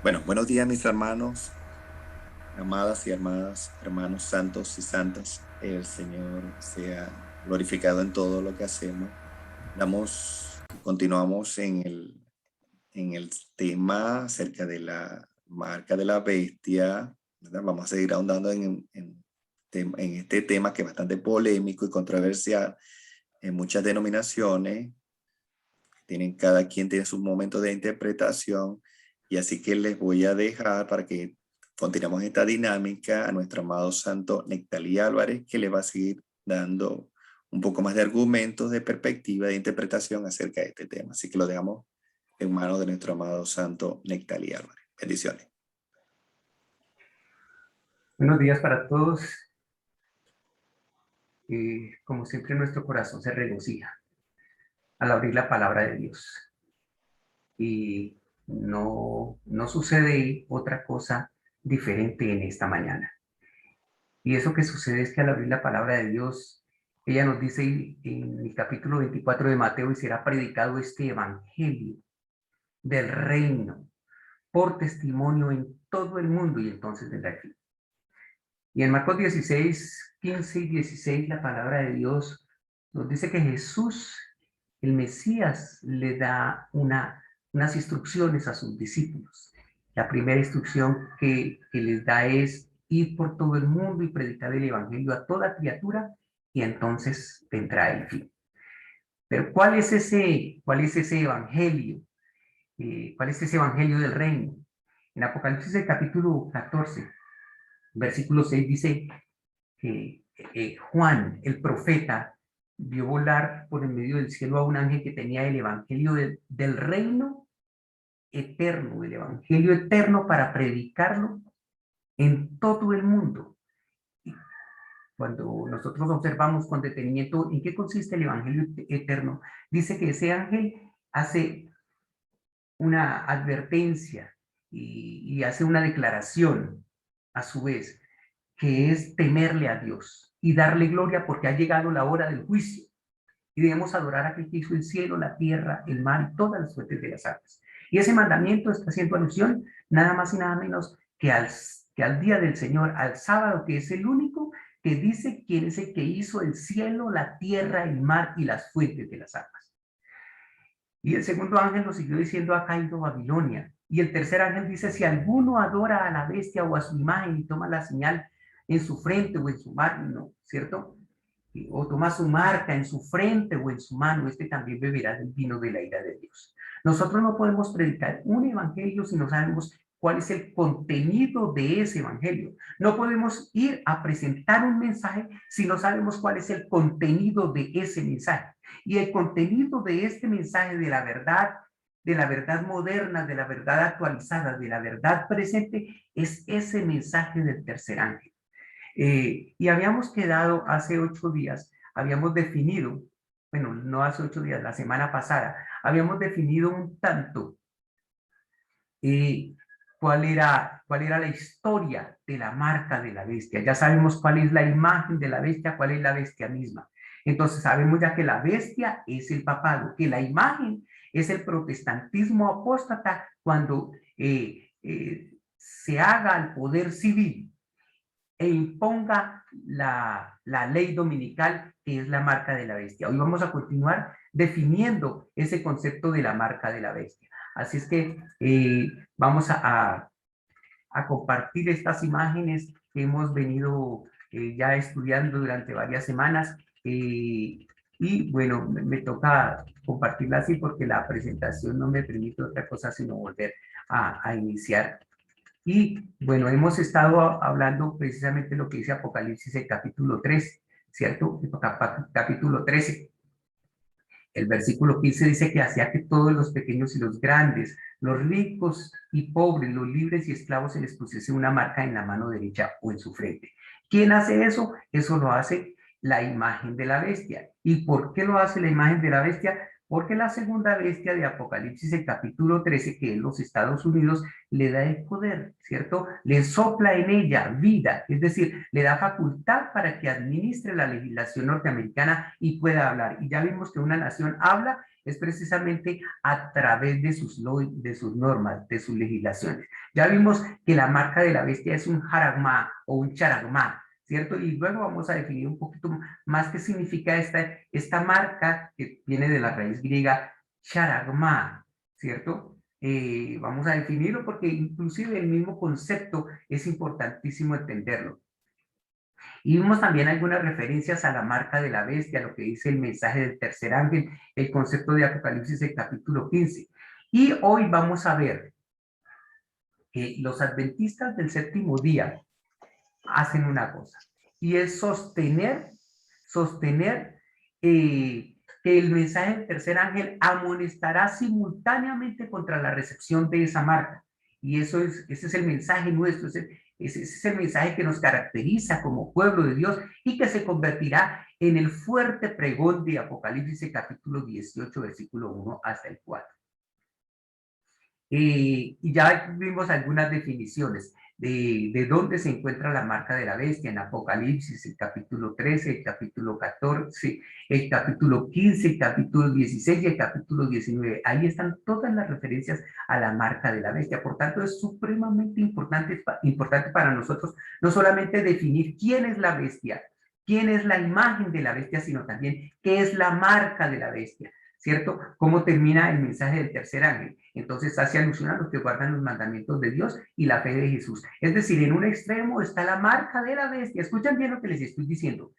Bueno, buenos días mis hermanos, amadas y hermanas, hermanos santos y santas. El Señor sea glorificado en todo lo que hacemos. Continuamos en el tema acerca de la marca de la bestia, ¿verdad? Vamos a seguir ahondando en este tema que es bastante polémico y controversial en muchas denominaciones. Cada quien tiene sus momentos de interpretación, y así que les voy a dejar para que continuemos esta dinámica a nuestro amado santo Nectalí Álvarez, que le va a seguir dando un poco más de argumentos, de perspectiva, de interpretación acerca de este tema. Así que lo dejamos en manos de nuestro amado santo Nectalí Álvarez. Bendiciones. Buenos días para todos. Como siempre, nuestro corazón se regocija al abrir la palabra de Dios. Y no sucede otra cosa diferente en esta mañana. Y eso que sucede es que al abrir la palabra de Dios, ella nos dice en el capítulo 24 de Mateo: y será predicado este evangelio del reino por testimonio en todo el mundo, y entonces vendrá el fin. Y en Marcos 16, 15 y 16, la palabra de Dios nos dice que Jesús, el Mesías, le da unas instrucciones a sus discípulos. La primera instrucción que les da es: ir por todo el mundo y predicar el evangelio a toda criatura, y entonces vendrá el fin. Pero ¿cuál es ese evangelio? ¿Cuál es ese evangelio del reino? En Apocalipsis, el capítulo 14, versículo 6, dice que Juan, el profeta, vio volar por el medio del cielo a un ángel que tenía el evangelio del reino eterno, el evangelio eterno, para predicarlo en todo el mundo. Y cuando nosotros observamos con detenimiento en qué consiste el evangelio eterno, dice que ese ángel hace una advertencia y hace una declaración a su vez, que es temerle a Dios y darle gloria, porque ha llegado la hora del juicio y debemos adorar a aquel que hizo el cielo, la tierra, el mar y todas las fuentes de las aguas. Y ese mandamiento está haciendo alusión nada más y nada menos que al día del Señor, al sábado, que es el único que dice quién es el que hizo el cielo, la tierra, el mar y las fuentes de las aguas. Y el segundo ángel nos siguió diciendo: ha caído Babilonia. Y el tercer ángel dice: si alguno adora a la bestia o a su imagen y toma la señal en su frente o en su mano, ¿cierto? O toma su marca en su frente o en su mano, este también beberá del vino de la ira de Dios. Nosotros no podemos predicar un evangelio si no sabemos cuál es el contenido de ese evangelio. No podemos ir a presentar un mensaje si no sabemos cuál es el contenido de ese mensaje. Y el contenido de este mensaje de la verdad moderna, de la verdad actualizada, de la verdad presente, es ese mensaje del tercer ángel. Y habíamos quedado hace 8 días, habíamos definido, bueno, no hace 8 días, la semana pasada, habíamos definido un tanto eh, cuál era la historia de la marca de la bestia. Ya sabemos cuál es la imagen de la bestia, cuál es la bestia misma. Entonces sabemos ya que la bestia es el papado, que la imagen es el protestantismo apóstata cuando se haga al poder civil e imponga la ley dominical, que es la marca de la bestia. Hoy vamos a continuar definiendo ese concepto de la marca de la bestia. Así es que vamos a compartir estas imágenes que hemos venido ya estudiando durante varias semanas. Y bueno, me toca compartirla así porque la presentación no me permite otra cosa sino volver a iniciar. Y bueno, hemos estado hablando precisamente de lo que dice Apocalipsis, el capítulo 3, ¿cierto? El capítulo 13. El versículo 15 dice que hacía que todos los pequeños y los grandes, los ricos y pobres, los libres y esclavos, se les pusiese una marca en la mano derecha o en su frente. ¿Quién hace eso? Eso lo hace la imagen de la bestia. ¿Y por qué lo hace la imagen de la bestia? Porque la segunda bestia de Apocalipsis, el capítulo 13, que es los Estados Unidos, le da el poder, ¿cierto? Le sopla en ella vida, es decir, le da facultad para que administre la legislación norteamericana y pueda hablar. Y ya vimos que una nación habla es precisamente a través de sus normas, de sus legislaciones. Ya vimos que la marca de la bestia es un jaragma o un charagma, ¿cierto? Y luego vamos a definir un poquito más qué significa esta marca que viene de la raíz griega charagma, ¿cierto? Vamos a definirlo porque inclusive el mismo concepto es importantísimo entenderlo. Y vimos también algunas referencias a la marca de la bestia, lo que dice el mensaje del tercer ángel, el concepto de Apocalipsis del capítulo 15. Y hoy vamos a ver que los adventistas del séptimo día hacen una cosa, y es sostener que el mensaje del tercer ángel amonestará simultáneamente contra la recepción de esa marca. Y ese es el mensaje nuestro, ese es el mensaje que nos caracteriza como pueblo de Dios y que se convertirá en el fuerte pregón de Apocalipsis capítulo 18, versículo 1 hasta el 4. Y ya vimos algunas definiciones de dónde se encuentra la marca de la bestia en Apocalipsis, el capítulo 13, el capítulo 14, el capítulo 15, el capítulo 16 y el capítulo 19. Ahí están todas las referencias a la marca de la bestia. Por tanto, es supremamente importante para nosotros no solamente definir quién es la bestia, quién es la imagen de la bestia, sino también qué es la marca de la bestia, ¿cierto? ¿Cómo termina el mensaje del tercer ángel? Entonces hace alusión a los que guardan los mandamientos de Dios y la fe de Jesús. Es decir, en un extremo está la marca de la bestia. Escuchan bien lo que les estoy diciendo.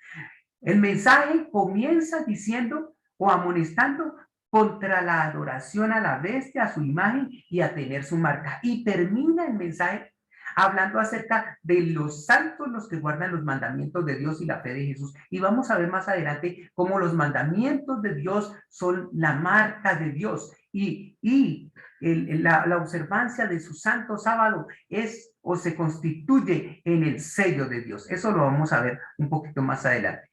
El mensaje comienza diciendo o amonestando contra la adoración a la bestia, a su imagen y a tener su marca. Y termina el mensaje hablando acerca de los santos, los que guardan los mandamientos de Dios y la fe de Jesús. Y vamos a ver más adelante cómo los mandamientos de Dios son la marca de Dios. Y la observancia de su santo sábado es o se constituye en el sello de Dios. Eso lo vamos a ver un poquito más adelante.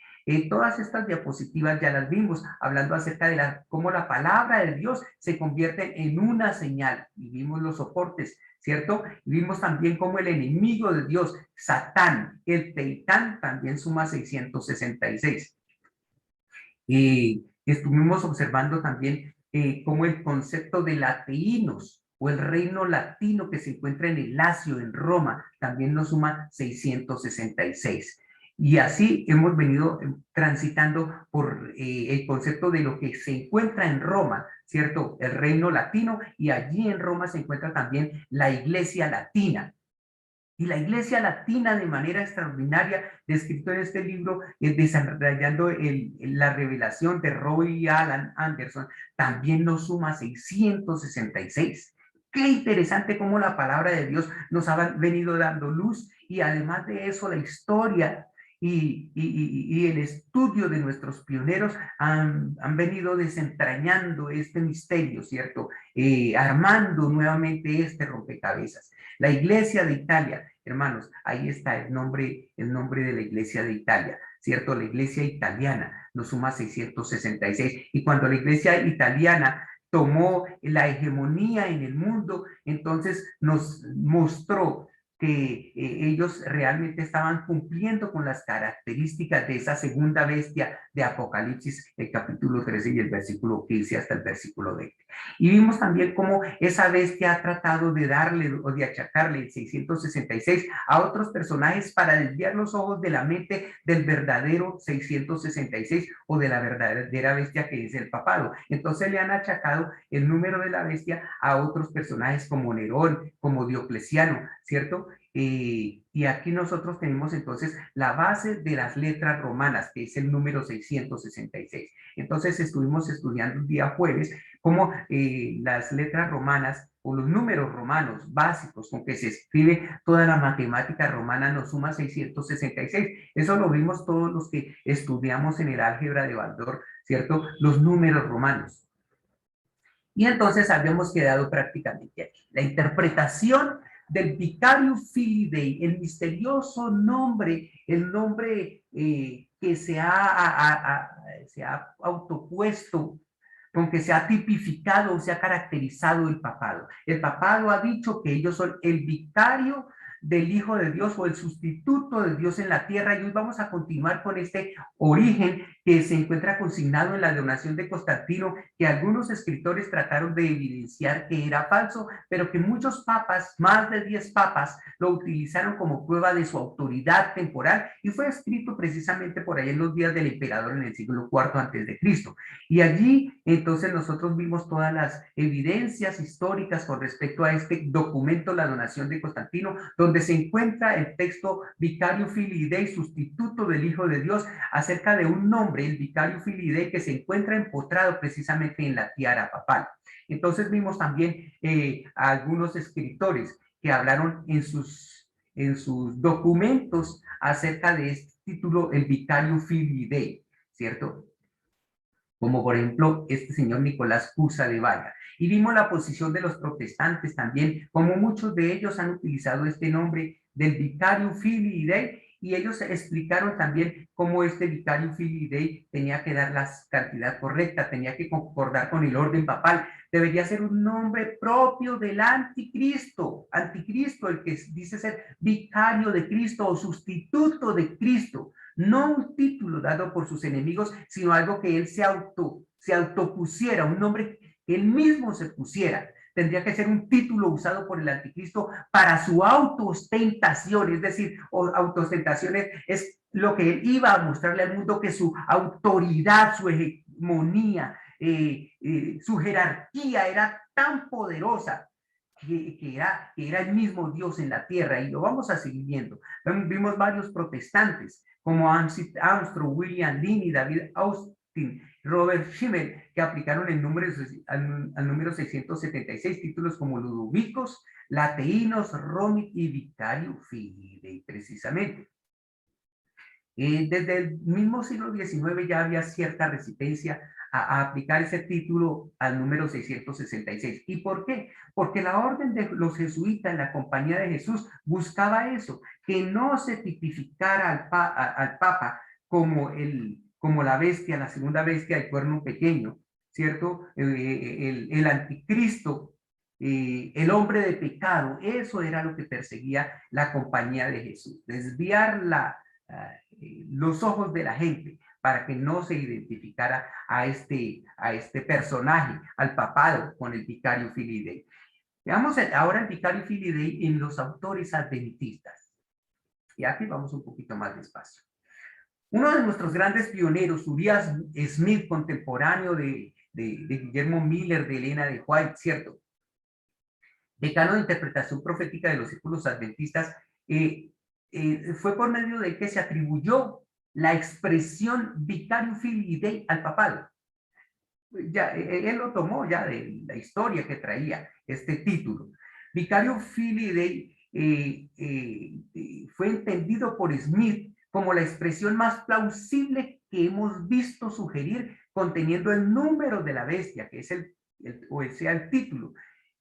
Todas estas diapositivas ya las vimos, hablando acerca de cómo la palabra de Dios se convierte en una señal. Y vimos los soportes, ¿cierto? Y vimos también cómo el enemigo de Dios, Satán, el Teitán, también suma 666. Y estuvimos observando también cómo el concepto de latinos o el reino latino que se encuentra en el Lacio, en Roma, también nos suma 666. Y así hemos venido transitando por el concepto de lo que se encuentra en Roma, ¿cierto? El reino latino, y allí en Roma se encuentra también la iglesia latina. Y la iglesia latina, de manera extraordinaria, descrito en este libro, desarrollando la revelación de Roy Alan Anderson, también nos suma 666. Qué interesante cómo la palabra de Dios nos ha venido dando luz, y además de eso, la historia y el estudio de nuestros pioneros han venido desentrañando este misterio, ¿cierto? Armando nuevamente este rompecabezas. La iglesia de Italia, hermanos, ahí está el nombre de la iglesia de Italia, ¿cierto? La iglesia italiana nos suma 666. Y cuando la iglesia italiana tomó la hegemonía en el mundo, entonces nos mostró que ellos realmente estaban cumpliendo con las características de esa segunda bestia de Apocalipsis, el capítulo 13 y el versículo 15 hasta el versículo 20. Y vimos también cómo esa bestia ha tratado de darle o de achacarle el 666 a otros personajes para desviar los ojos de la mente del verdadero 666 o de la verdadera bestia que es el papado. Entonces le han achacado el número de la bestia a otros personajes como Nerón, como Diocleciano, ¿cierto? Y aquí nosotros tenemos entonces la base de las letras romanas, que es el número 666. Entonces estuvimos estudiando el día jueves cómo las letras romanas o los números romanos básicos con que se escribe toda la matemática romana nos suma 666. Eso lo vimos todos los que estudiamos en el álgebra de Baldor, ¿cierto? Los números romanos. Y entonces habíamos quedado prácticamente aquí. La interpretación del Vicarium Filii Dei, el misterioso nombre, el nombre que se ha autopuesto con que se ha tipificado o se ha caracterizado el papado. El papado ha dicho que ellos son el vicario del Hijo de Dios o el sustituto de Dios en la tierra, y hoy vamos a continuar con este origen que se encuentra consignado en la donación de Constantino, que algunos escritores trataron de evidenciar que era falso, pero que muchos papas, más de 10 papas, lo utilizaron como prueba de su autoridad temporal, y fue escrito precisamente por ahí en los días del emperador en el siglo IV antes de Cristo. Y allí entonces nosotros vimos todas las evidencias históricas con respecto a este documento, la donación de Constantino, donde se encuentra el texto Vicario Filii Dei, sustituto del Hijo de Dios, acerca de un nombre, el Vicario Filii Dei, que se encuentra empotrado precisamente en la tiara papal. Entonces vimos también a algunos escritores que hablaron en sus documentos acerca de este título, el Vicario Filii Dei, ¿cierto? Como por ejemplo este señor Nicolás Cusa de Valla. Y vimos la posición de los protestantes también, como muchos de ellos han utilizado este nombre del Vicario Filii Dei, y ellos explicaron también cómo este Vicario Filii Dei tenía que dar la cantidad correcta, tenía que concordar con el orden papal, debería ser un nombre propio del anticristo, el que dice ser vicario de Cristo o sustituto de Cristo, no un título dado por sus enemigos, sino algo que él se autopusiera, un nombre que él mismo se pusiera. Tendría que ser un título usado por el anticristo para su autoostentación, es decir, autoostentación es lo que él iba a mostrarle al mundo, que su autoridad, su hegemonía, su jerarquía era tan poderosa que era el mismo Dios en la tierra, y lo vamos a seguir viendo. Vimos varios protestantes como Armstrong, William Linney, David Austin, Robert Schimmel, que aplicaron el número, al número 676 títulos como Ludovicos, Lateínos, Romic y Vicario Filii Dei, precisamente. Desde el mismo siglo XIX ya había cierta resistencia a aplicar ese título al número 666. ¿Y por qué? Porque la orden de los jesuitas en la Compañía de Jesús buscaba eso, que no se tipificara al Papa como la bestia, la segunda bestia del cuerno pequeño, ¿cierto? El anticristo, el hombre de pecado. Eso era lo que perseguía la Compañía de Jesús, desviar los ojos de la gente para que no se identificara a este personaje, al papado, con el Vicario Filii Dei. Veamos ahora el Vicario Filii Dei en los autores adventistas. Y aquí vamos un poquito más despacio. Uno de nuestros grandes pioneros, Uriah Smith, contemporáneo de Guillermo Miller, de Elena de White, ¿cierto? Decano de interpretación profética de los círculos adventistas, fue por medio de que se atribuyó la expresión Vicario Filii Dei al papado. Ya, él lo tomó ya de la historia que traía este título. Vicario Filii Dei fue entendido por Smith como la expresión más plausible que hemos visto sugerir, conteniendo el número de la bestia, que es el título,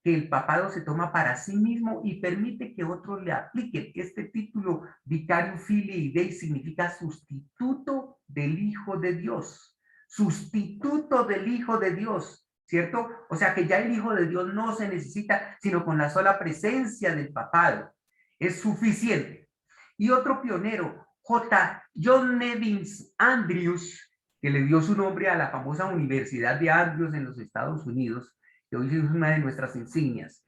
que el papado se toma para sí mismo y permite que otros le apliquen. Este título, Vicario Filii Dei, significa sustituto del Hijo de Dios. Sustituto del Hijo de Dios, ¿cierto? O sea que ya el Hijo de Dios no se necesita, sino con la sola presencia del papado es suficiente. Y otro pionero, John Nevins Andrews, que le dio su nombre a la famosa Universidad de Andrews en los Estados Unidos, que hoy es una de nuestras insignias,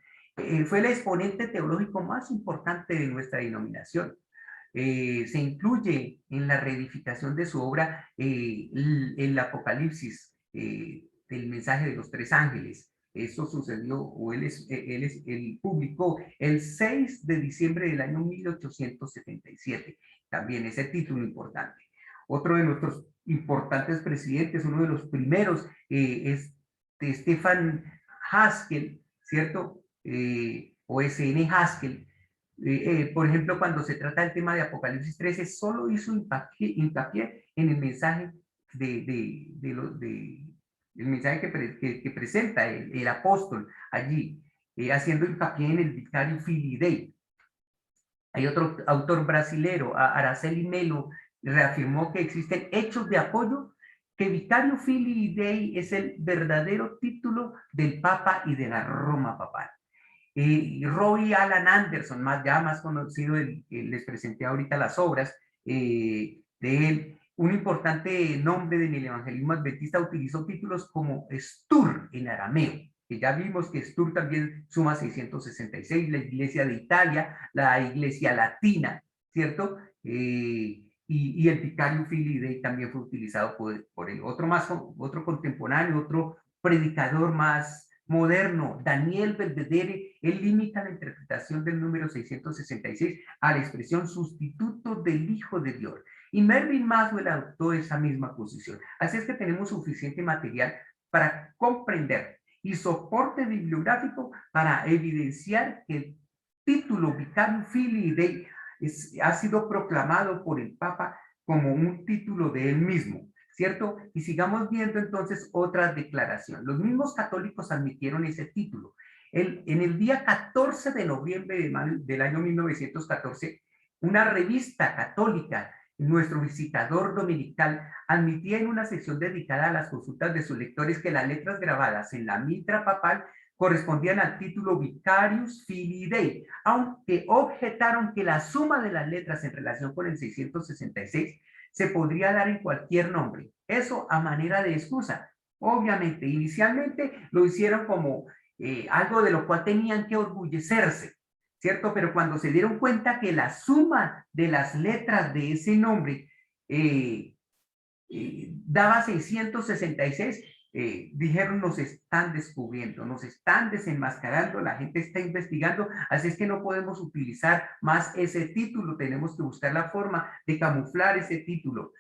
fue el exponente teológico más importante de nuestra denominación. Se incluye en la reedificación de su obra el Apocalipsis, del mensaje de los tres ángeles. Eso sucedió, o él publicó el 6 de diciembre del año 1877. También ese título importante. Otro de nuestros importantes presidentes, uno de los primeros, es de Stefan Haskell, ¿cierto? O S.N. Haskell. Por ejemplo, cuando se trata del tema de Apocalipsis 13, solo hizo hincapié en el mensaje el mensaje que presenta el apóstol allí, haciendo hincapié en el Vicario Filii Dei. Hay otro autor brasilero, Araceli Melo, reafirmó que existen hechos de apoyo que Vicario Filii Dei es el verdadero título del Papa y de la Roma papal. Roy Alan Anderson, ya más conocido, les presenté ahorita las obras de él. Un importante nombre en el evangelismo adventista utilizó títulos como Stur en arameo, que ya vimos que Stur también suma 666, la Iglesia de Italia, la Iglesia Latina, ¿cierto? Y el Vicario Filii Dei también fue utilizado por él. Otro contemporáneo, otro predicador más moderno, Daniel Belvedere, él limita la interpretación del número 666 a la expresión sustituto del Hijo de Dios. Y Mervyn Maswell adoptó esa misma posición. Así es que tenemos suficiente material para comprender y soporte bibliográfico para evidenciar que el título Vicario Filii Dei ha sido proclamado por el Papa como un título de él mismo, ¿cierto? Y sigamos viendo entonces otra declaración. Los mismos católicos admitieron ese título. En el día 14 de noviembre del año 1914, una revista católica, nuestro visitador dominical, admitía en una sección dedicada a las consultas de sus lectores que las letras grabadas en la mitra papal correspondían al título Vicarius Filii Dei, aunque objetaron que la suma de las letras en relación con el 666 se podría dar en cualquier nombre. Eso a manera de excusa. Obviamente, inicialmente lo hicieron como algo de lo cual tenían que orgullecerse, ¿cierto? Pero cuando se dieron cuenta que la suma de las letras de ese nombre daba 666, dijeron, nos están descubriendo, nos están desenmascarando, la gente está investigando, así es que no podemos utilizar más ese título, tenemos que buscar la forma de camuflar ese título.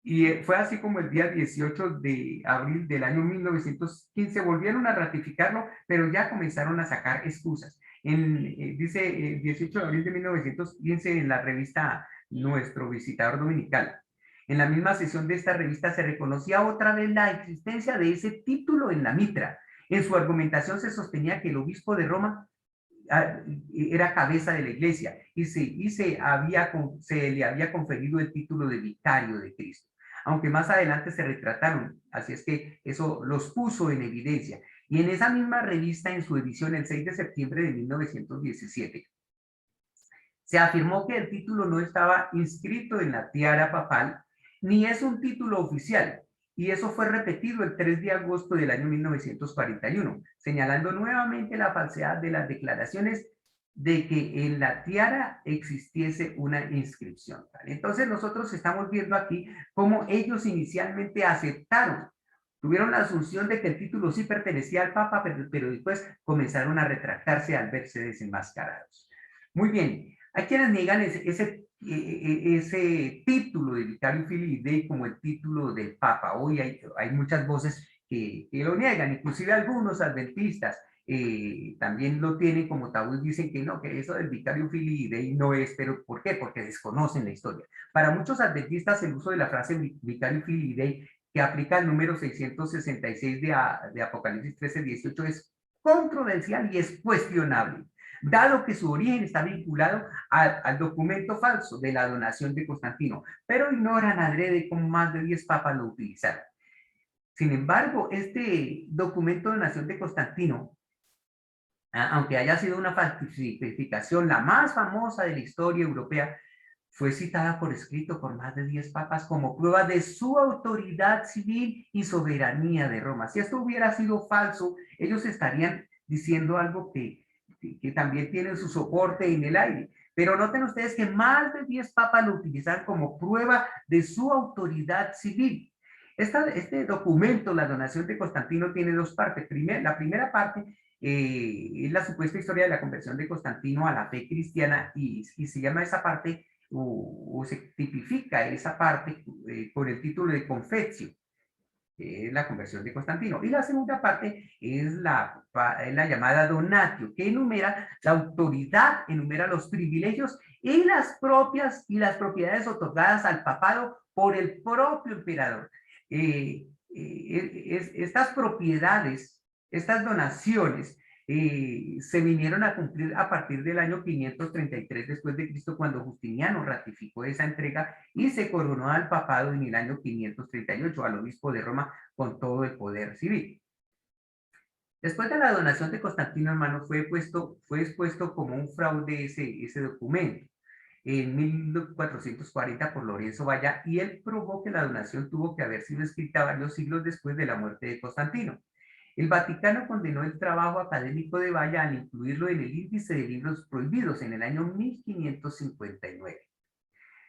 Y fue así como el día 18 de abril del año 1915 volvieron a ratificarlo, pero ya comenzaron a sacar excusas. Dice 18 de abril de 1915 en la revista Nuestro Visitador Dominical. En la misma sesión de esta revista se reconocía otra vez la existencia de ese título en la mitra. En su argumentación se sostenía que el obispo de Roma era cabeza de la iglesia y se le había conferido el título de vicario de Cristo. Aunque más adelante se retrataron, así es que eso los puso en evidencia. Y en esa misma revista, en su edición el 6 de septiembre de 1917, se afirmó que el título no estaba inscrito en la tiara papal, ni es un título oficial, y eso fue repetido el 3 de agosto del año 1941, señalando nuevamente la falsedad de las declaraciones de que en la tiara existiese una inscripción. Entonces nosotros estamos viendo aquí cómo ellos inicialmente aceptaron, tuvieron la asunción de que el título sí pertenecía al Papa, pero después comenzaron a retractarse al verse desenmascarados. Muy bien, hay quienes niegan ese título de Vicario Filii Dei como el título del Papa. Hoy hay muchas voces que lo niegan, inclusive algunos adventistas también lo tienen como tabú y dicen que no, que eso del Vicario Filii Dei no es, pero ¿por qué? Porque desconocen la historia. Para muchos adventistas el uso de la frase Vicario Filii Dei, que aplica el número 666 de Apocalipsis 13:18, es controversial y es cuestionable, dado que su origen está vinculado al documento falso de la donación de Constantino, pero ignoran adrede cómo más de 10 papas lo utilizaron. Sin embargo, este documento de donación de Constantino, aunque haya sido una falsificación la más famosa de la historia europea, fue citada por escrito por más de 10 papas como prueba de su autoridad civil y soberanía de Roma. Si esto hubiera sido falso, ellos estarían diciendo algo que también tiene su soporte en el aire. Pero noten ustedes que más de 10 papas lo utilizan como prueba de su autoridad civil. Este documento, la donación de Constantino, tiene dos partes. La primera parte es la supuesta historia de la conversión de Constantino a la fe cristiana y se llama esa parte o se tipifica esa parte por el título de Confessio, que es la conversión de Constantino. Y la segunda parte es la llamada Donatio, que enumera la autoridad, enumera los privilegios y las propiedades otorgadas al papado por el propio emperador. Estas propiedades, estas donaciones, se vinieron a cumplir a partir del año 533 después de Cristo, cuando Justiniano ratificó esa entrega y se coronó al papado en el año 538 al obispo de Roma con todo el poder civil. Después de la donación de Constantino, hermano, fue expuesto como un fraude ese documento en 1440 por Lorenzo Valla, y él probó que la donación tuvo que haber sido escrita varios siglos después de la muerte de Constantino. El Vaticano condenó el trabajo académico de Valla al incluirlo en el índice de libros prohibidos en el año 1559.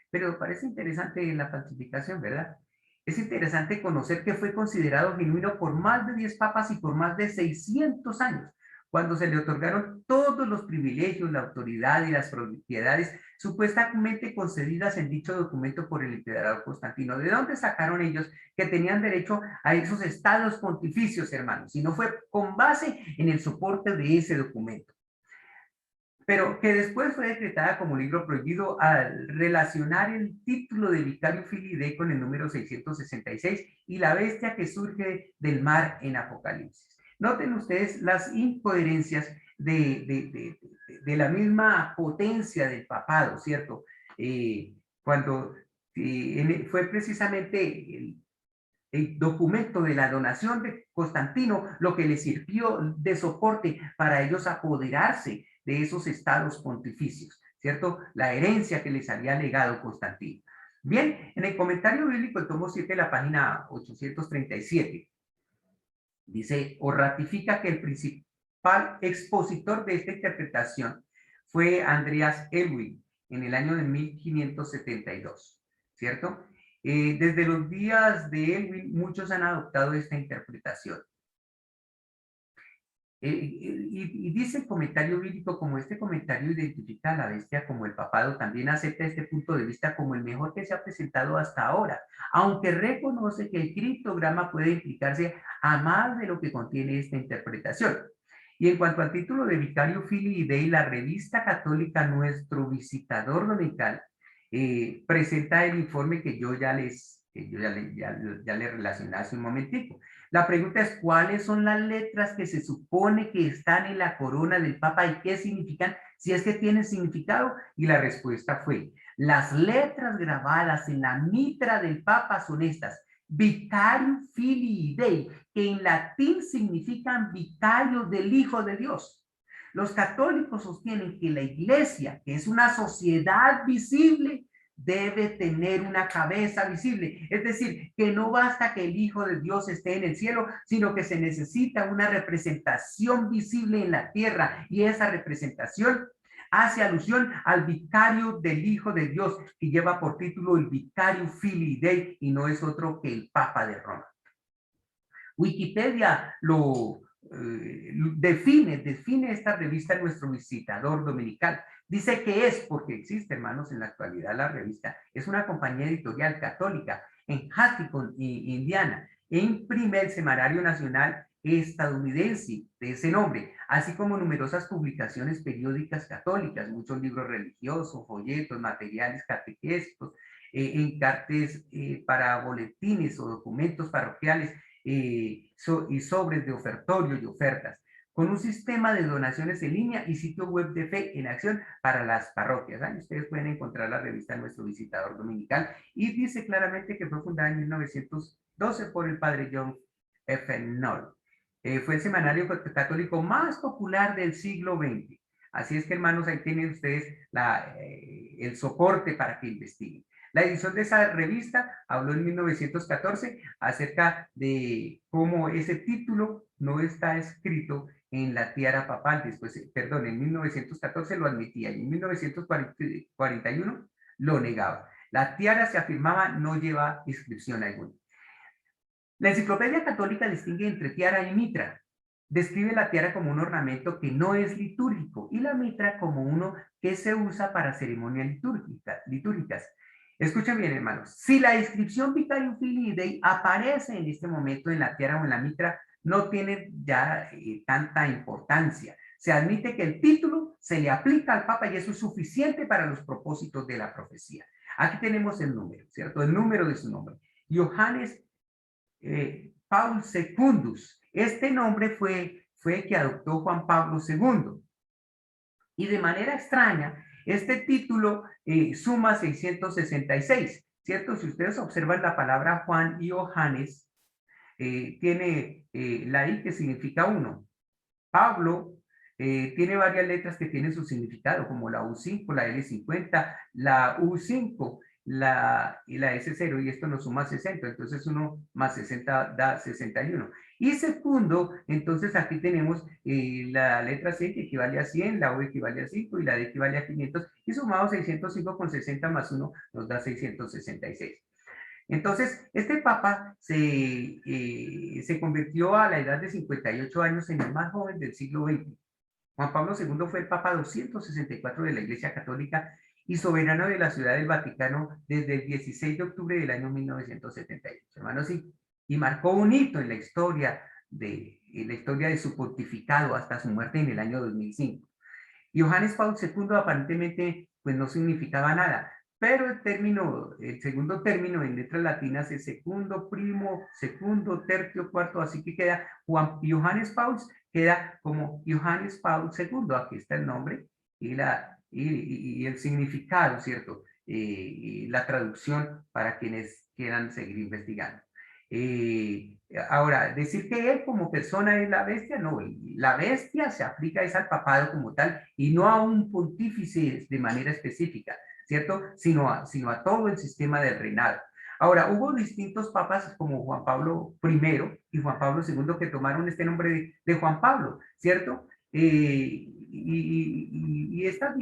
Pero parece interesante la falsificación, ¿verdad? Es interesante conocer que fue considerado genuino por más de 10 papas y por más de 600 años, cuando se le otorgaron todos los privilegios, la autoridad y las propiedades supuestamente concedidas en dicho documento por el emperador Constantino. ¿De dónde sacaron ellos que tenían derecho a esos estados pontificios, hermanos? Si no fue con base en el soporte de ese documento, pero que después fue decretada como libro prohibido al relacionar el título de Vicario Filii Dei con el número 666 y la bestia que surge del mar en Apocalipsis. Noten ustedes las incoherencias de la misma potencia del papado, ¿cierto? Cuando fue precisamente el documento de la donación de Constantino lo que le sirvió de soporte para ellos apoderarse de esos estados pontificios, ¿cierto? La herencia que les había legado Constantino. Bien, en el comentario bíblico, el tomo 7, la página 837, dice, o ratifica que el principal expositor de esta interpretación fue Andreas Elwin en el año de 1572, ¿cierto? Desde los días de Elwin, muchos han adoptado esta interpretación. Y dice el comentario bíblico, como este comentario identifica a la bestia como el papado, también acepta este punto de vista como el mejor que se ha presentado hasta ahora, aunque reconoce que el criptograma puede implicarse a más de lo que contiene esta interpretación. Y en cuanto al título de Vicario Filii Dei, la revista católica Nuestro Visitador Dominical presenta el informe que yo ya les relacioné hace un momentico. La pregunta es, ¿cuáles son las letras que se supone que están en la corona del Papa y qué significan, si es que tienen significado? Y la respuesta fue, las letras grabadas en la mitra del Papa son estas: Vicario Filii Dei, que en latín significan vicario del Hijo de Dios. Los católicos sostienen que la iglesia, que es una sociedad visible, debe tener una cabeza visible. Es decir, que no basta que el Hijo de Dios esté en el cielo, sino que se necesita una representación visible en la tierra, y esa representación hace alusión al vicario del Hijo de Dios, que lleva por título el Vicario Filii Dei, y no es otro que el Papa de Roma. Wikipedia lo define esta revista Nuestro Visitador Dominical. Dice que es, porque existe, hermanos, en la actualidad la revista, es una compañía editorial católica en Huntington, Indiana, e imprime el semanario nacional estadounidense de ese nombre, así como numerosas publicaciones periódicas católicas, muchos libros religiosos, folletos, materiales catequésicos, encartes para boletines o documentos parroquiales, y sobres de ofertorio y ofertas, con un sistema de donaciones en línea y sitio web de fe en acción para las parroquias. Ahí ustedes pueden encontrar la revista Nuestro Visitador Dominical, y dice claramente que fue fundada en 1912 por el padre John F. Knoll. Fue el semanario católico más popular del siglo XX. Así es que, hermanos, ahí tienen ustedes el soporte para que investiguen. La edición de esa revista habló en 1914 acerca de cómo ese título no está escrito en la tiara papal. Después, perdón, en 1914 lo admitía y en 1941 lo negaba. La tiara, se afirmaba, no lleva inscripción alguna. La Enciclopedia Católica distingue entre tiara y mitra. Describe la tiara como un ornamento que no es litúrgico y la mitra como uno que se usa para ceremonias litúrgicas. Escuchen bien, hermanos. Si la inscripción Vicario Filii Dei aparece en este momento en la tiara o en la mitra, no tiene ya tanta importancia. Se admite que el título se le aplica al Papa y eso es suficiente para los propósitos de la profecía. Aquí tenemos el número, ¿cierto? El número de su nombre. Johannes Paul Secundus. Este nombre fue fue que adoptó Juan Pablo II. Y de manera extraña, este título suma 666, ¿cierto? Si ustedes observan la palabra Juan y Johannes, tiene la I que significa uno. Pablo tiene varias letras que tienen su significado, como la U5, la L50, la U5, y la S0, y esto nos suma 60, entonces 1 más 60 da 61. Y segundo, entonces aquí tenemos la letra C que equivale a 100, la U equivale a 5 y la D equivale a 500, y sumado 605 con 60 más 1 nos da 666. Entonces, este papa se convirtió a la edad de 58 años en el más joven del siglo XX. Juan Pablo II fue el papa 264 de la Iglesia Católica y soberano de la Ciudad del Vaticano desde el 16 de octubre del año 1978. Hermanos, y marcó un hito en la historia de su pontificado hasta su muerte en el año 2005. Y Johannes Paul II aparentemente pues no significaba nada, pero el segundo término en letras latinas es segundo, primo, segundo, tercio, cuarto, así que queda Johannes Paul, queda como Johannes Paul II, aquí está el nombre y el significado, ¿cierto? Y la traducción para quienes quieran seguir investigando. Ahora, decir que él como persona es la bestia, no, la bestia se aplica es al papado como tal y no a un pontífice de manera específica, ¿cierto? Sino a todo el sistema del reinado. Ahora, hubo distintos papas como Juan Pablo I y Juan Pablo II que tomaron este nombre de Juan Pablo, ¿cierto? Esta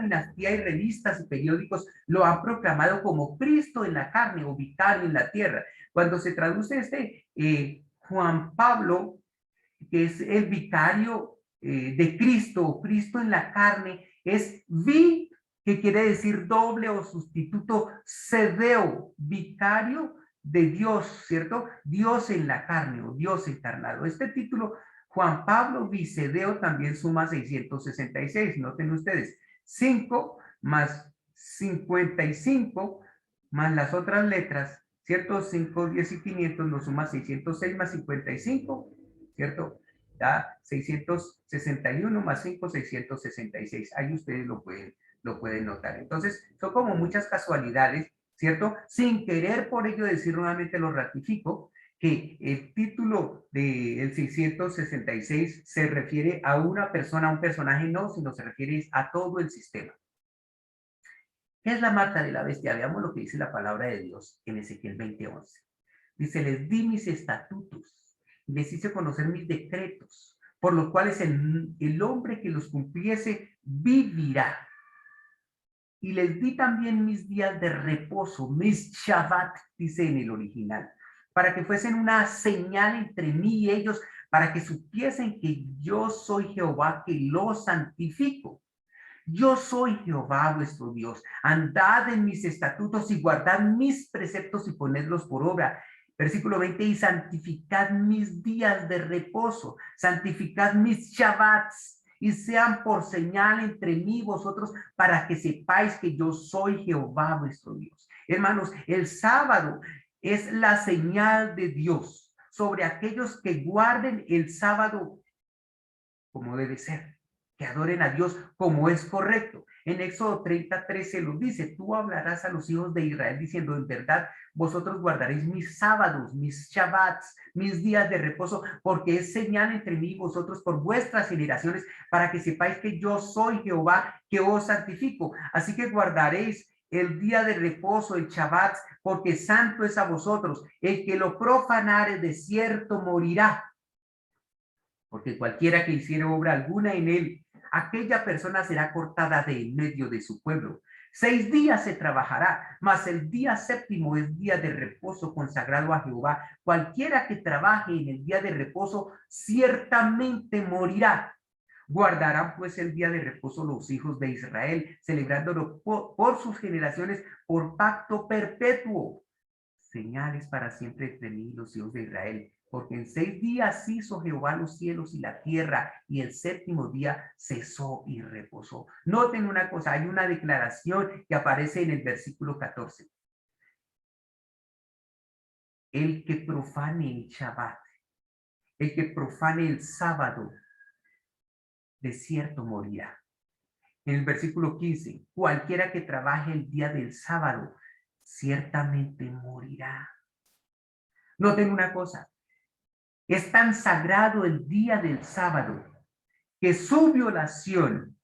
dinastía y revistas y periódicos lo han proclamado como Cristo en la carne o vicario en la tierra. Cuando se traduce Juan Pablo, que es el vicario de Cristo, Cristo en la carne, es vi, que quiere decir doble o sustituto, sedeo, vicario de Dios, ¿cierto? Dios en la carne o Dios encarnado. Este título, Juan Pablo Vicedeo, también suma 666. Noten ustedes, 5 más 55 más las otras letras, ¿cierto? 5, 10 y 500 nos suma 606 más 55, ¿cierto? Da 661 más 5, 666. Ahí ustedes lo pueden notar. Entonces, son como muchas casualidades, ¿cierto? Sin querer por ello decir nuevamente, lo ratifico, que el título del 666 se refiere a una persona, a un personaje, no, sino se refiere a todo el sistema. ¿Qué es la marca de la bestia? Veamos lo que dice la palabra de Dios en Ezequiel 20:11. Dice, les di mis estatutos, les hice conocer mis decretos, por los cuales el hombre que los cumpliese vivirá. Y les di también mis días de reposo, mis Shabbat, dice en el original, para que fuesen una señal entre mí y ellos, para que supiesen que yo soy Jehová, que los santifico. Yo soy Jehová vuestro Dios. Andad en mis estatutos y guardad mis preceptos y ponedlos por obra. Versículo 20, y santificad mis días de reposo, santificad mis Shabbats, y sean por señal entre mí y vosotros, para que sepáis que yo soy Jehová vuestro Dios. Hermanos, el sábado es la señal de Dios sobre aquellos que guarden el sábado como debe ser, que adoren a Dios como es correcto. En Éxodo 30:13 lo dice, tú hablarás a los hijos de Israel diciendo, en verdad, vosotros guardaréis mis sábados, mis shabbats, mis días de reposo, porque es señal entre mí y vosotros por vuestras generaciones, para que sepáis que yo soy Jehová, que os santifico. Así que guardaréis el día de reposo, el Shabbat, porque santo es a vosotros. El que lo profanare de cierto morirá. Porque cualquiera que hiciere obra alguna en él, aquella persona será cortada de en medio de su pueblo. 6 días se trabajará, mas el día séptimo es día de reposo consagrado a Jehová. Cualquiera que trabaje en el día de reposo ciertamente morirá. Guardarán pues el día de reposo los hijos de Israel, celebrándolo por sus generaciones, por pacto perpetuo. Señales para siempre entre mí y los hijos de Israel, porque en 6 días hizo Jehová los cielos y la tierra, y el séptimo día cesó y reposó. Noten una cosa, hay una declaración que aparece en el versículo 14. El que profane el Shabbat, el que profane el sábado, de cierto morirá. En el versículo 15, cualquiera que trabaje el día del sábado, ciertamente morirá. Noten una cosa, es tan sagrado el día del sábado que su violación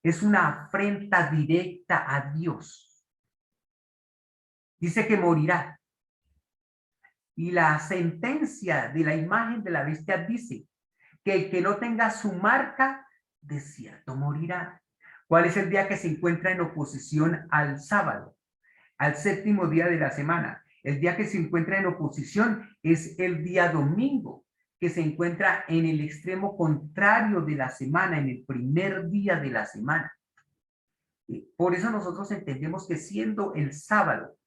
es una afrenta directa a Dios. Dice que morirá. Y la sentencia de la imagen de la bestia dice que el que no tenga su marca, de cierto morirá. ¿Cuál es el día que se encuentra en oposición al sábado? Al séptimo día de la semana. El día que se encuentra en oposición es el día domingo, que se encuentra en el extremo contrario de la semana, en el primer día de la semana. Por eso nosotros entendemos que siendo el sábado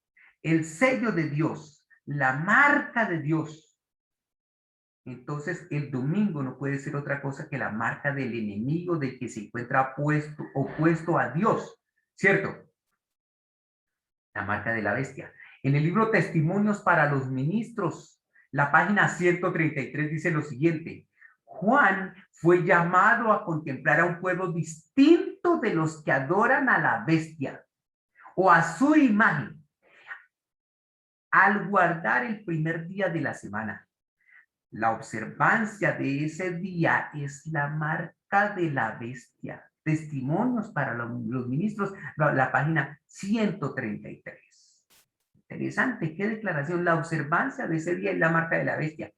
el sello de Dios, la marca de Dios, entonces el domingo no puede ser otra cosa que la marca del enemigo, del que se encuentra opuesto a Dios, ¿cierto? La marca de la bestia. En el libro Testimonios para los Ministros, la página 133 dice lo siguiente: Juan fue llamado a contemplar a un pueblo distinto de los que adoran a la bestia o a su imagen, al guardar el primer día de la semana. La observancia de ese día es la marca de la bestia. Testimonios para los ministros, la página 133. Interesante, qué declaración. La observancia de ese día es la marca de la bestia.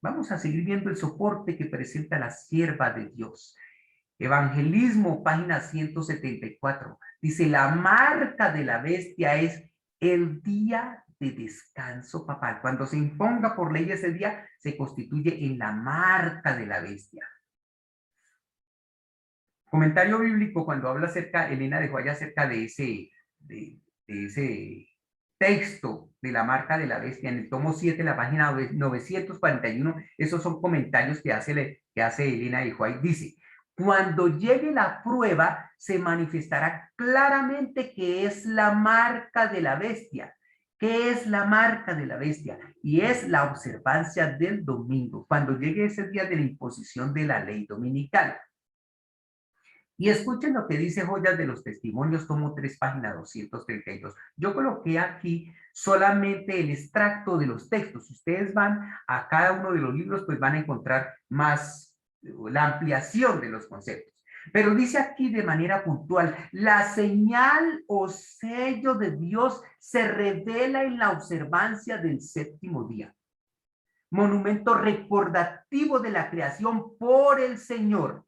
Vamos a seguir viendo el soporte que presenta la sierva de Dios. Evangelismo, página 174. Dice, la marca de la bestia es el día de descanso papal. Cuando se imponga por ley ese día, se constituye en la marca de la bestia. Comentario bíblico, cuando habla acerca, Elena de Guaya, acerca de ese texto de la marca de la bestia, en el tomo 7, la página 941, esos son comentarios que hace Elena de Guaya. Dice, cuando llegue la prueba, se manifestará claramente que es la marca de la bestia. ¿Qué es la marca de la bestia? Y es la observancia del domingo, cuando llegue ese día de la imposición de la ley dominical. Y escuchen lo que dice Joyas de los Testimonios, tomo 3, página 232. Yo coloqué aquí solamente el extracto de los textos. Si ustedes van a cada uno de los libros, pues van a encontrar más la ampliación de los conceptos. Pero dice aquí de manera puntual, la señal o sello de Dios se revela en la observancia del séptimo día. Monumento recordativo de la creación por el Señor.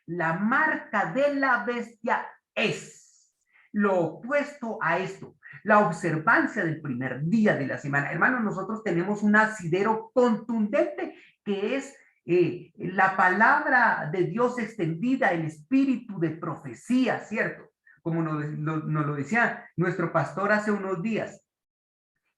La marca de la bestia es lo opuesto a esto, la observancia del primer día de la semana. Hermanos, nosotros tenemos un asidero contundente que es la palabra de Dios extendida, el espíritu de profecía, ¿cierto? Como nos lo decía nuestro pastor hace unos días.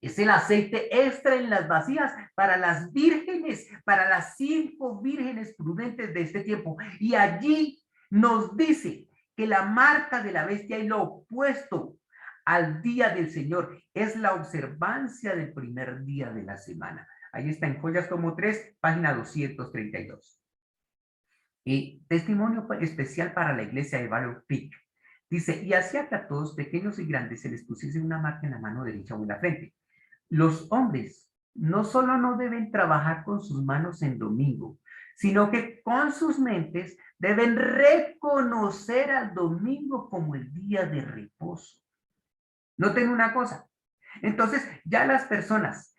Es el aceite extra en las vasijas para las vírgenes, para las 5 vírgenes prudentes de este tiempo. Y allí nos dice que la marca de la bestia y lo opuesto al día del Señor es la observancia del primer día de la semana. Ahí está en Joyas tomo 3, página 232. Y testimonio especial para la iglesia de Battle Peak. Dice, y hacía que a todos, pequeños y grandes, se les pusiese una marca en la mano derecha o en la frente. Los hombres no solo no deben trabajar con sus manos en domingo, sino que con sus mentes deben reconocer al domingo como el día de reposo. Noten una cosa. Entonces, ya las personas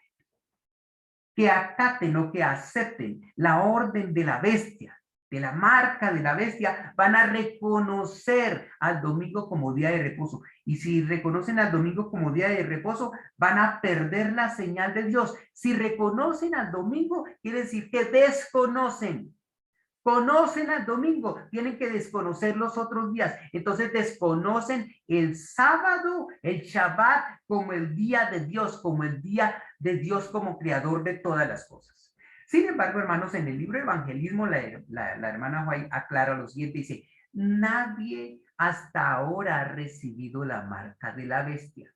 que acaten o que acepten la orden de la bestia, de la marca de la bestia, van a reconocer al domingo como día de reposo. Y si reconocen al domingo como día de reposo, van a perder la señal de Dios. Si reconocen al domingo, quiere decir que desconocen. Conocen al domingo, tienen que desconocer los otros días. Entonces desconocen el sábado, el Shabbat, como el día de Dios, como el día de Dios como creador de todas las cosas. Sin embargo, hermanos, en el libro de Evangelismo, la hermana White aclara lo siguiente, dice, nadie hasta ahora ha recibido la marca de la bestia.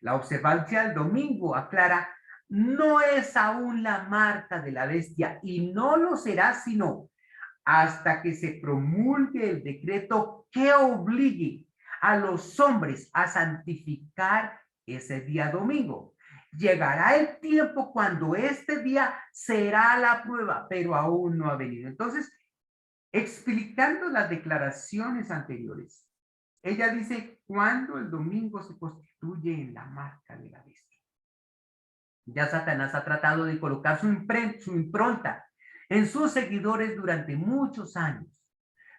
La observancia del domingo aclara, no es aún la marca de la bestia y no lo será sino hasta que se promulgue el decreto que obligue a los hombres a santificar ese día domingo. Llegará el tiempo cuando este día será la prueba, pero aún no ha venido. Entonces, explicando las declaraciones anteriores, ella dice, cuando el domingo se constituye en la marca de la bestia. Ya Satanás ha tratado de colocar su impronta en sus seguidores durante muchos años.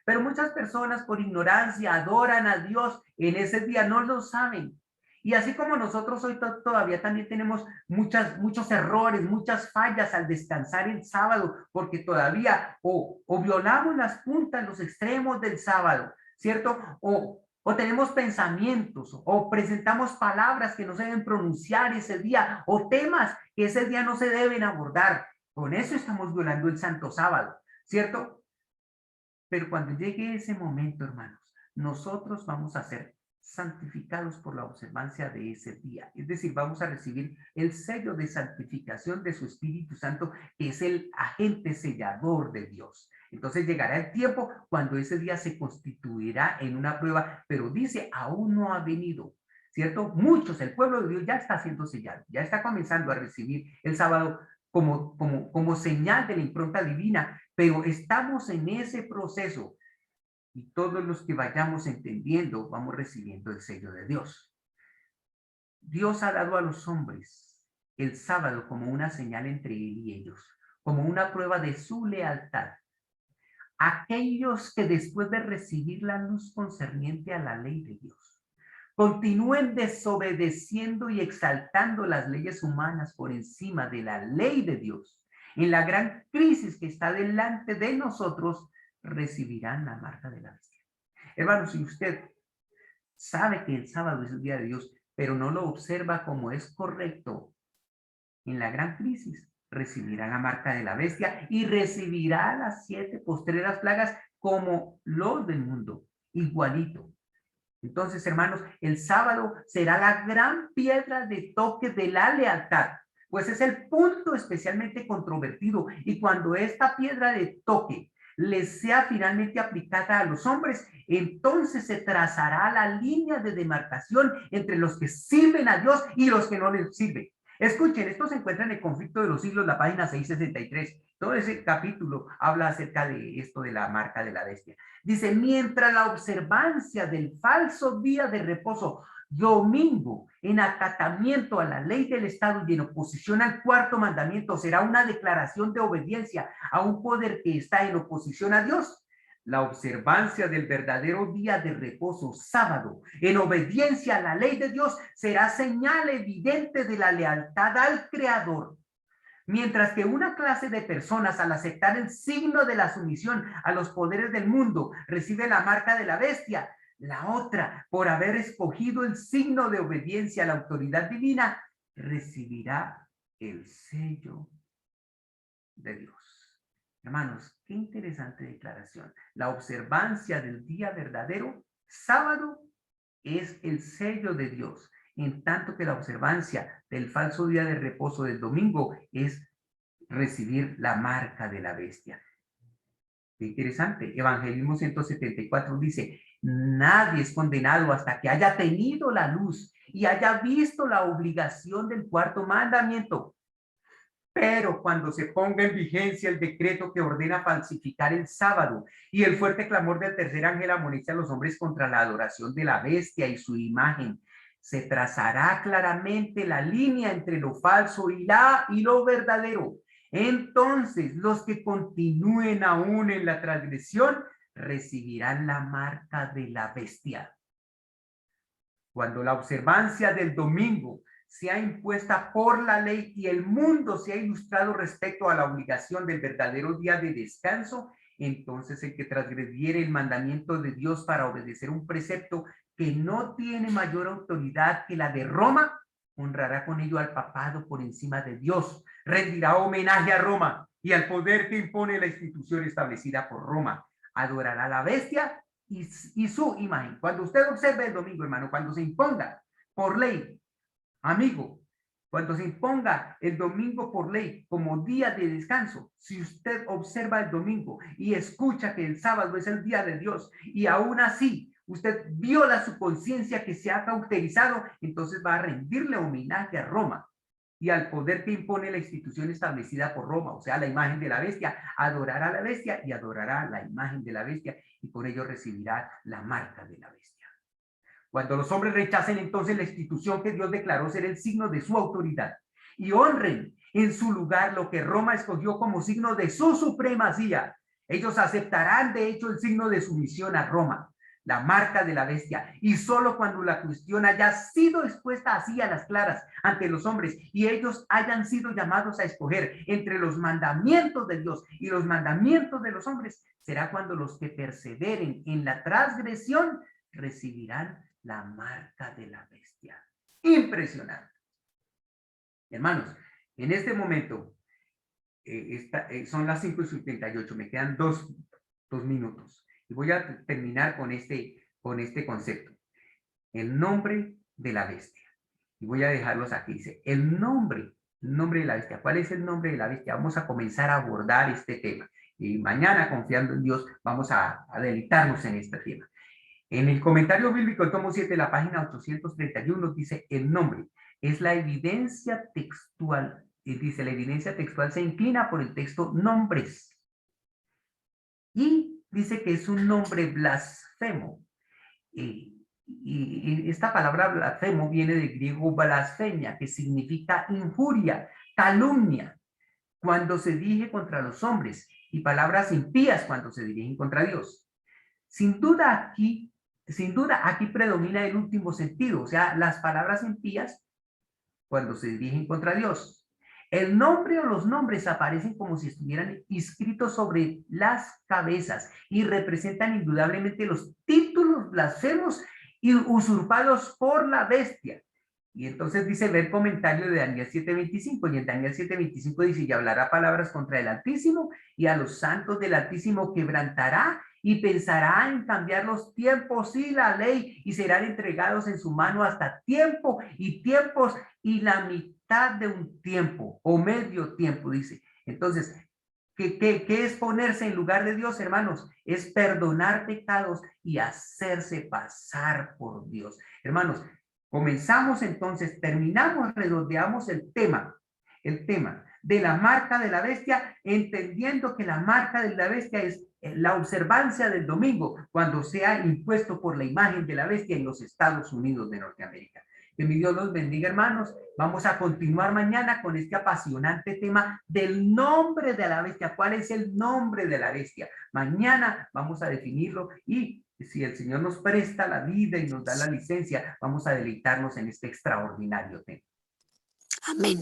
Pero muchas personas por ignorancia adoran a Dios en ese día, no lo saben. Y así como nosotros hoy todavía también tenemos muchos errores, muchas fallas al descansar el sábado, porque todavía o violamos las puntas, los extremos del sábado, ¿cierto? O tenemos pensamientos, o presentamos palabras que no se deben pronunciar ese día, o temas que ese día no se deben abordar. Con eso estamos violando el santo sábado, ¿cierto? Pero cuando llegue ese momento, hermanos, nosotros vamos a ser santificados por la observancia de ese día. Es decir, vamos a recibir el sello de santificación de su Espíritu Santo, que es el agente sellador de Dios. Entonces llegará el tiempo cuando ese día se constituirá en una prueba, pero dice, aún no ha venido, ¿cierto? Muchos, el pueblo de Dios ya está siendo sellado, ya está comenzando a recibir el sábado como señal de la impronta divina, pero estamos en ese proceso y todos los que vayamos entendiendo vamos recibiendo el sello de Dios. Dios ha dado a los hombres el sábado como una señal entre él y ellos, como una prueba de su lealtad. Aquellos que después de recibir la luz concerniente a la ley de Dios, continúen desobedeciendo y exaltando las leyes humanas por encima de la ley de Dios, en la gran crisis que está delante de nosotros, recibirán la marca de la bestia. Hermanos, si usted sabe que el sábado es el día de Dios, pero no lo observa como es correcto, en la gran crisis recibirá la marca de la bestia y recibirá las 7 postreras plagas como los del mundo, igualito. Entonces, hermanos, el sábado será la gran piedra de toque de la lealtad, pues es el punto especialmente controvertido. Y cuando esta piedra de toque les sea finalmente aplicada a los hombres, entonces se trazará la línea de demarcación entre los que sirven a Dios y los que no les sirven. Escuchen, esto se encuentra en el conflicto de los siglos, la página 663. Todo ese capítulo habla acerca de esto de la marca de la bestia. Dice, mientras la observancia del falso día de reposo, domingo, en acatamiento a la ley del Estado y en oposición al cuarto mandamiento, será una declaración de obediencia a un poder que está en oposición a Dios. La observancia del verdadero día de reposo, sábado, en obediencia a la ley de Dios, será señal evidente de la lealtad al Creador. Mientras que una clase de personas, al aceptar el signo de la sumisión a los poderes del mundo, recibe la marca de la bestia, la otra, por haber escogido el signo de obediencia a la autoridad divina, recibirá el sello de Dios. Hermanos, qué interesante declaración. La observancia del día verdadero, sábado, es el sello de Dios, en tanto que la observancia del falso día de reposo del domingo es recibir la marca de la bestia. Qué interesante. Evangelismo 174 dice, nadie es condenado hasta que haya tenido la luz y haya visto la obligación del cuarto mandamiento. Pero cuando se ponga en vigencia el decreto que ordena falsificar el sábado y el fuerte clamor del tercer ángel amonesta a los hombres contra la adoración de la bestia y su imagen, se trazará claramente la línea entre lo falso y lo verdadero. Entonces, los que continúen aún en la transgresión recibirán la marca de la bestia. Cuando la observancia del domingo sea impuesta por la ley y el mundo sea ilustrado respecto a la obligación del verdadero día de descanso, entonces el que transgrediere el mandamiento de Dios para obedecer un precepto que no tiene mayor autoridad que la de Roma, honrará con ello al papado por encima de Dios, rendirá homenaje a Roma y al poder que impone la institución establecida por Roma, adorará a la bestia y su imagen. Cuando usted observe el domingo, hermano, cuando se imponga por ley, amigo, Cuando se imponga el domingo por ley como día de descanso, si usted observa el domingo y escucha que el sábado es el día de Dios y aún así usted viola su conciencia que se ha cauterizado, entonces va a rendirle homenaje a Roma y al poder que impone la institución establecida por Roma, o sea, la imagen de la bestia, adorará a la bestia y adorará la imagen de la bestia y por ello recibirá la marca de la bestia. Cuando los hombres rechacen entonces la institución que Dios declaró ser el signo de su autoridad y honren en su lugar lo que Roma escogió como signo de su supremacía, ellos aceptarán de hecho el signo de sumisión a Roma, la marca de la bestia, y solo cuando la cuestión haya sido expuesta así a las claras ante los hombres y ellos hayan sido llamados a escoger entre los mandamientos de Dios y los mandamientos de los hombres, será cuando los que perseveren en la transgresión recibirán la marca de la bestia. Impresionante. Hermanos, en este momento, son las 5:78, me quedan dos minutos. Y voy a terminar con este concepto. El nombre de la bestia. Y voy a dejarlos aquí. Dice, el nombre de la bestia. ¿Cuál es el nombre de la bestia? Vamos a comenzar a abordar este tema. Y mañana, confiando en Dios, vamos a deleitarnos en este tema. En el comentario bíblico, tomo 7, la página 831, dice el nombre. Es la evidencia textual. Y dice, la evidencia textual se inclina por el texto nombres. Y dice que es un nombre blasfemo. Y esta palabra blasfemo viene del griego blasfemia, que significa injuria, calumnia, cuando se dirige contra los hombres, y palabras impías cuando se dirigen contra Dios. Sin duda aquí predomina el último sentido, o sea, las palabras impías cuando se dirigen contra Dios. El nombre o los nombres aparecen como si estuvieran inscritos sobre las cabezas y representan indudablemente los títulos blasfemos y usurpados por la bestia. Y entonces dice, ver comentario de Daniel 7:25, y en Daniel 7:25 dice, y hablará palabras contra el Altísimo, y a los santos del Altísimo quebrantará, y pensará en cambiar los tiempos y la ley, y serán entregados en su mano hasta tiempo y tiempos, y la mitad de un tiempo, o medio tiempo, dice. Entonces, ¿qué es ponerse en lugar de Dios, hermanos? Es perdonar pecados y hacerse pasar por Dios. Hermanos, comenzamos entonces, terminamos, redondeamos el tema de la marca de la bestia, entendiendo que la marca de la bestia es la observancia del domingo, cuando sea impuesto por la imagen de la bestia en los Estados Unidos de Norteamérica. Que mi Dios los bendiga, hermanos. Vamos a continuar mañana con este apasionante tema del nombre de la bestia. ¿Cuál es el nombre de la bestia? Mañana vamos a definirlo y si el Señor nos presta la vida y nos da la licencia, vamos a deleitarnos en este extraordinario tema. Amén.